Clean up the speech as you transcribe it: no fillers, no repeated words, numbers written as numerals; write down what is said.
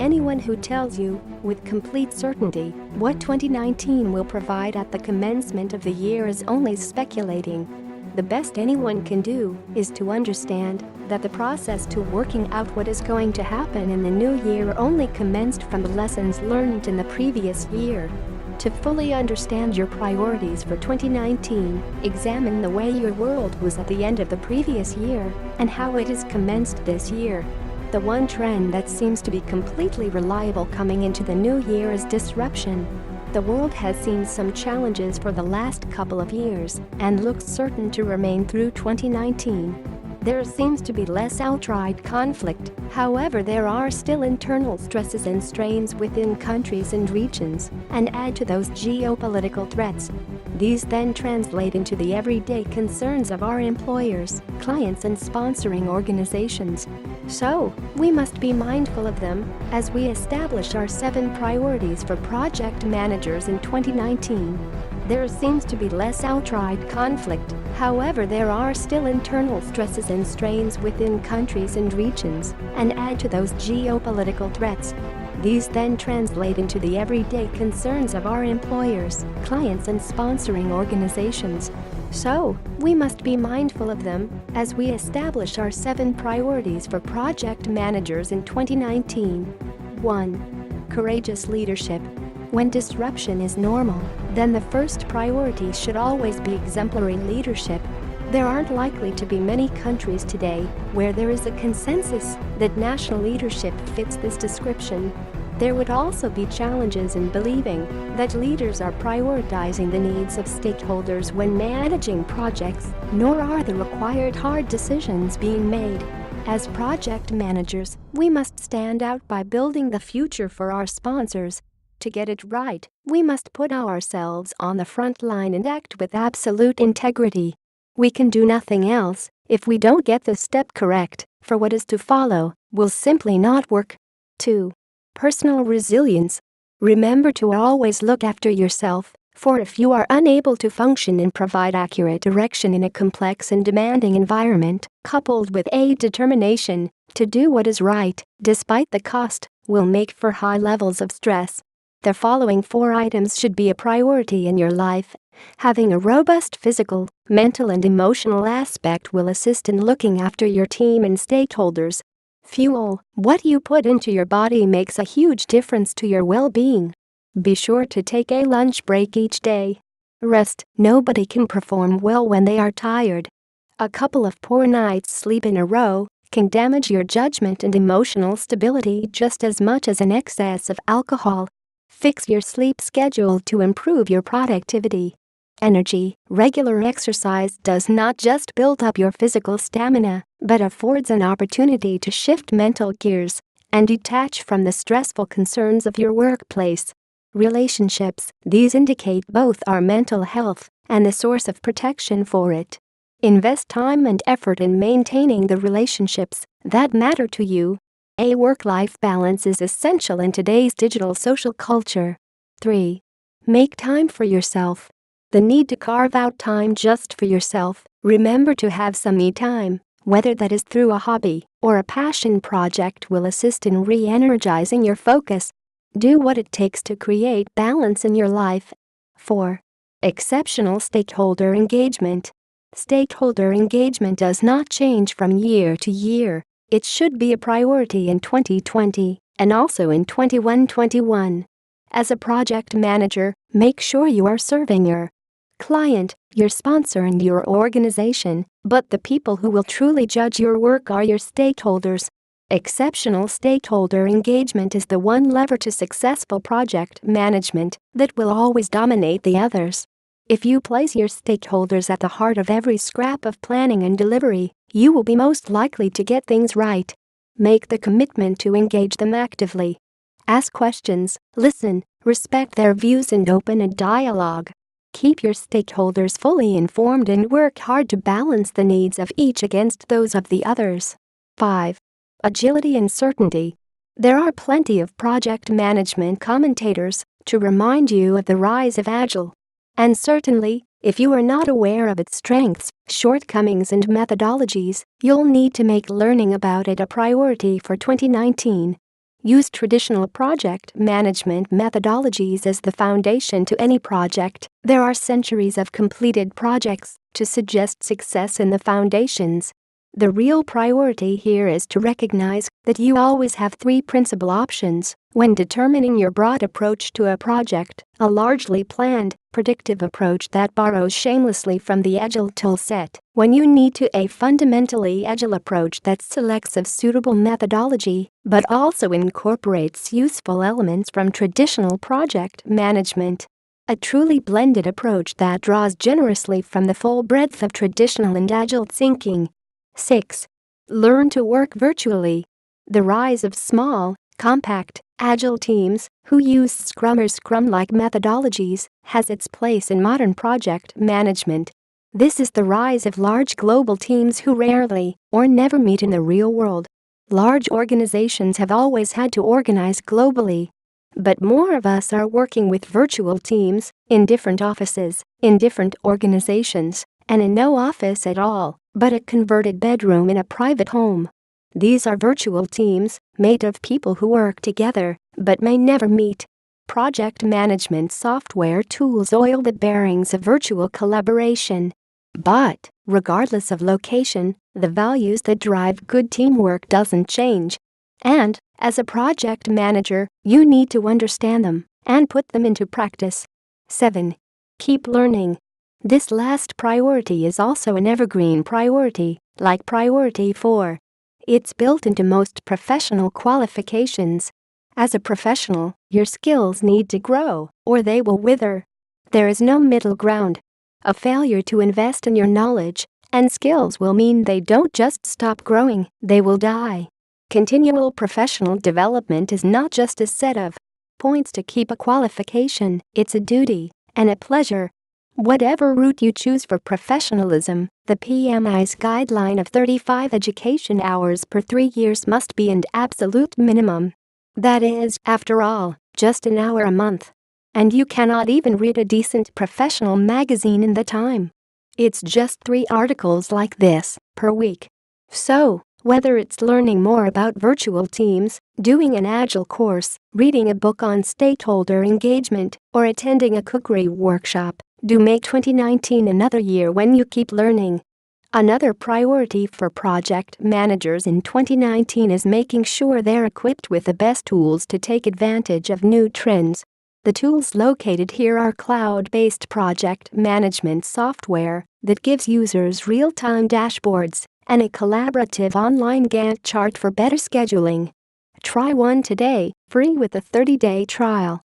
Anyone who tells you, with complete certainty, what 2019 will provide at the commencement of the year is only speculating. The best anyone can do is to understand that the process to working out what is going to happen in the new year only commenced from the lessons learned in the previous year. To fully understand your priorities for 2019, examine the way your world was at the end of the previous year and how it has commenced this year. The one trend that seems to be completely reliable coming into the new year is disruption. The world has seen some challenges for the last couple of years and looks certain to remain through 2019. There seems to be less outright conflict, however there are still internal stresses and strains within countries and regions, and add to those geopolitical threats. These then translate into the everyday concerns of our employers, clients and sponsoring organizations. So, we must be mindful of them as we establish our 7 priorities for project managers in 2019. There seems to be less outright conflict, however there are still internal stresses and strains within countries and regions, and add to those geopolitical threats. These then translate into the everyday concerns of our employers, clients and sponsoring organizations. So, we must be mindful of them as we establish our 7 priorities for project managers in 2019. 1. Courageous leadership. When disruption is normal, then the first priority should always be exemplary leadership. There aren't likely to be many countries today where there is a consensus that national leadership fits this description. There would also be challenges in believing that leaders are prioritizing the needs of stakeholders when managing projects, nor are the required hard decisions being made. As project managers, we must stand out by building the future for our sponsors. To get it right, we must put ourselves on the front line and act with absolute integrity. We can do nothing else. If we don't get the step correct, for what is to follow will simply not work. 2. Personal resilience. Remember to always look after yourself, for if you are unable to function and provide accurate direction in a complex and demanding environment, coupled with a determination to do what is right, despite the cost, will make for high levels of stress. The following 4 items should be a priority in your life. Having a robust physical, mental and emotional aspect will assist in looking after your team and stakeholders. Fuel. What you put into your body makes a huge difference to your well-being. Be sure to take a lunch break each day. Rest. Nobody can perform well when they are tired. A couple of poor nights' sleep in a row can damage your judgment and emotional stability just as much as an excess of alcohol. Fix your sleep schedule to improve your productivity. Energy. Regular exercise does not just build up your physical stamina, but affords an opportunity to shift mental gears and detach from the stressful concerns of your workplace. Relationships. These indicate both our mental health and the source of protection for it. Invest time and effort in maintaining the relationships that matter to you. A work-life balance is essential in today's digital social culture. 3. Make time for yourself. The need to carve out time just for yourself. Remember to have some me time, whether that is through a hobby or a passion project, will assist in re-energizing your focus. Do what it takes to create balance in your life. 4. Exceptional stakeholder engagement. Stakeholder engagement does not change from year to year. It should be a priority in 2020 and also in 21. As a project manager, make sure you are serving your client, your sponsor and your organization, but the people who will truly judge your work are your stakeholders. Exceptional stakeholder engagement is the one lever to successful project management that will always dominate the others. If you place your stakeholders at the heart of every scrap of planning and delivery, you will be most likely to get things right. Make the commitment to engage them actively. Ask questions, listen, respect their views and open a dialogue. Keep your stakeholders fully informed and work hard to balance the needs of each against those of the others. 5. Agility and certainty. There are plenty of project management commentators to remind you of the rise of agile. And certainly, if you are not aware of its strengths, shortcomings and methodologies, you'll need to make learning about it a priority for 2019. Use traditional project management methodologies as the foundation to any project. There are centuries of completed projects to suggest success in the foundations. The real priority here is to recognize that you always have three principal options when determining your broad approach to a project: a largely planned, predictive approach that borrows shamelessly from the Agile toolset, when you need to a fundamentally Agile approach that selects a suitable methodology but also incorporates useful elements from traditional project management. A truly blended approach that draws generously from the full breadth of traditional and Agile thinking. 6. Learn to work virtually. The rise of small, compact, Agile teams who use Scrum or Scrum-like methodologies has its place in modern project management. This is the rise of large global teams who rarely or never meet in the real world. Large organizations have always had to organize globally. But more of us are working with virtual teams, in different offices, in different organizations, and in no office at all, but a converted bedroom in a private home. These are virtual teams, made of people who work together, but may never meet. Project management software tools oil the bearings of virtual collaboration. But, regardless of location, the values that drive good teamwork doesn't change. And, as a project manager, you need to understand them and put them into practice. 7. Keep learning. This last priority is also an evergreen priority, like priority 4. It's built into most professional qualifications. As a professional, your skills need to grow, or they will wither. There is no middle ground. A failure to invest in your knowledge and skills will mean they don't just stop growing, they will die. Continual professional development is not just a set of points to keep a qualification, it's a duty and a pleasure. Whatever route you choose for professionalism, the PMI's guideline of 35 education hours per 3 years must be an absolute minimum. That is, after all, just an hour a month. And you cannot even read a decent professional magazine in the time. It's just 3 articles like this per week. So, whether it's learning more about virtual teams, doing an Agile course, reading a book on stakeholder engagement, or attending a cookery workshop, do make 2019 another year when you keep learning. Another priority for project managers in 2019 is making sure they're equipped with the best tools to take advantage of new trends. The tools located here are cloud-based project management software that gives users real-time dashboards and a collaborative online Gantt chart for better scheduling. Try one today, free with a 30-day trial.